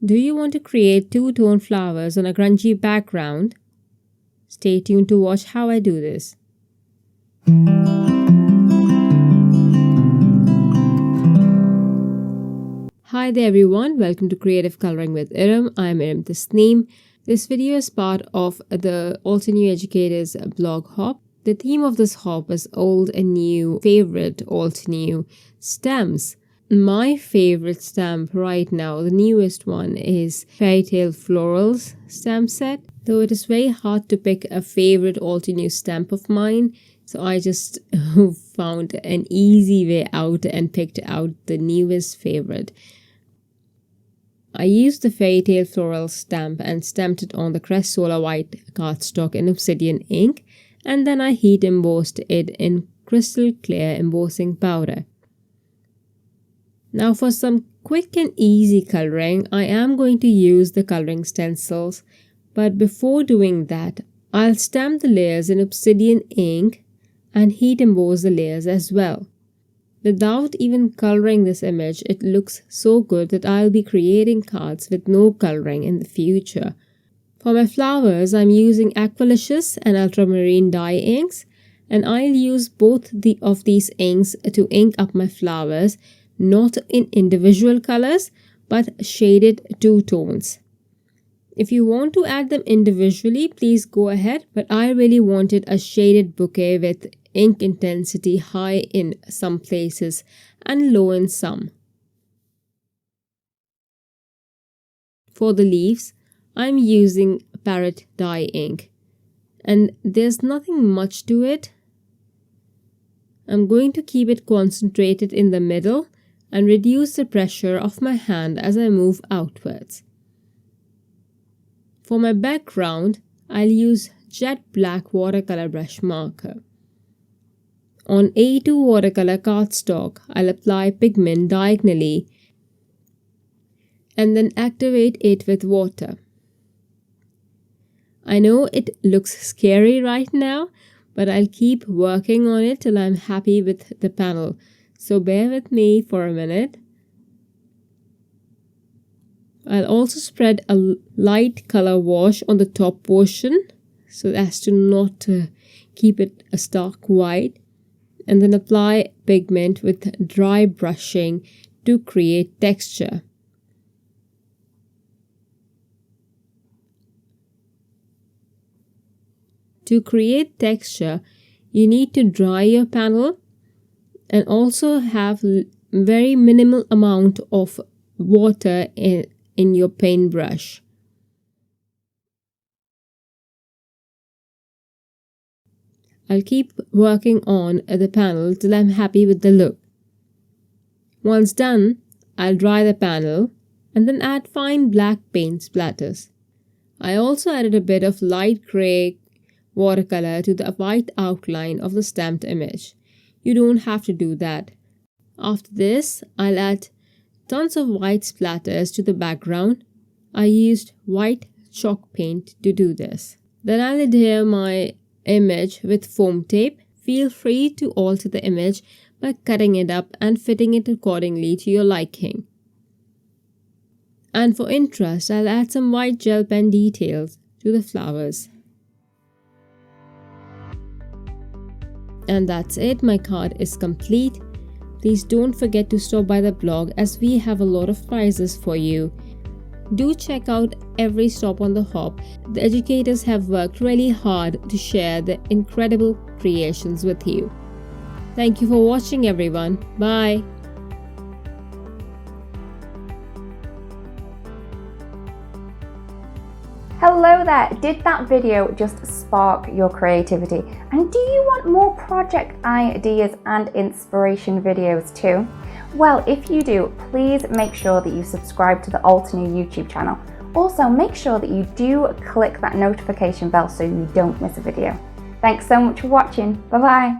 Do you want to create two-tone flowers on a grungy background? Stay tuned to watch how I do this. Hi there everyone, welcome to Creative Coloring with Erum. I'm Erum Tasneem. This video is part of the Altenew Educators blog hop. The theme of this hop is old and new favorite Altenew stamps. My favorite stamp right now, the newest one, is Fairy Tale Florals stamp set. Though it is very hard to pick a favorite Altenew stamp of mine, so I just found an easy way out and picked out the newest favorite. I used the Fairy Tale Floral stamp and stamped it on the Crest Solar White cardstock in Obsidian ink, and then I heat embossed it in crystal clear embossing powder. Now for some quick and easy coloring, I am going to use the coloring stencils, but before doing that, I'll stamp the layers in Obsidian ink and heat emboss the layers as well. Without even coloring this image, it looks so good that I'll be creating cards with no coloring in the future. For my flowers, I'm using Aqualicious and Ultramarine Dye Inks, and I'll use both of these inks to ink up my flowers, not in individual colors, but shaded two tones. If you want to add them individually, please go ahead, but I really wanted a shaded bouquet with ink intensity high in some places and low in some. For the leaves, I'm using Parrot Dye Ink, and there's nothing much to it. I'm going to keep it concentrated in the middle and reduce the pressure of my hand as I move outwards. For my background, I'll use jet black watercolor brush marker. On A2 watercolor cardstock, I'll apply pigment diagonally and then activate it with water. I know it looks scary right now, but I'll keep working on it till I'm happy with the panel. So bear with me for a minute. I'll also spread a light color wash on the top portion so as to not keep it a stark white, and then apply pigment with dry brushing to create texture. To create texture, you need to dry your panel and also have very minimal amount of water in your paintbrush. I'll keep working on the panel till I'm happy with the look. Once done, I'll dry the panel and then add fine black paint splatters. I also added a bit of light gray watercolor to the white outline of the stamped image. You don't have to do that. After this, I'll add tons of white splatters to the background. I used white chalk paint to do this. Then I'll adhere my image with foam tape. Feel free to alter the image by cutting it up and fitting it accordingly to your liking. And for interest, I'll add some white gel pen details to the flowers. And that's it, my card is complete. Please don't forget to stop by the blog as we have a lot of prizes for you. Do check out every stop on the hop. The educators have worked really hard to share the incredible creations with you. Thank you for watching everyone. Bye. Hello there! Did that video just spark your creativity? And do you want more project ideas and inspiration videos too? Well, if you do, please make sure that you subscribe to the Altenew YouTube channel. Also, make sure that you do click that notification bell so you don't miss a video. Thanks so much for watching. Bye bye!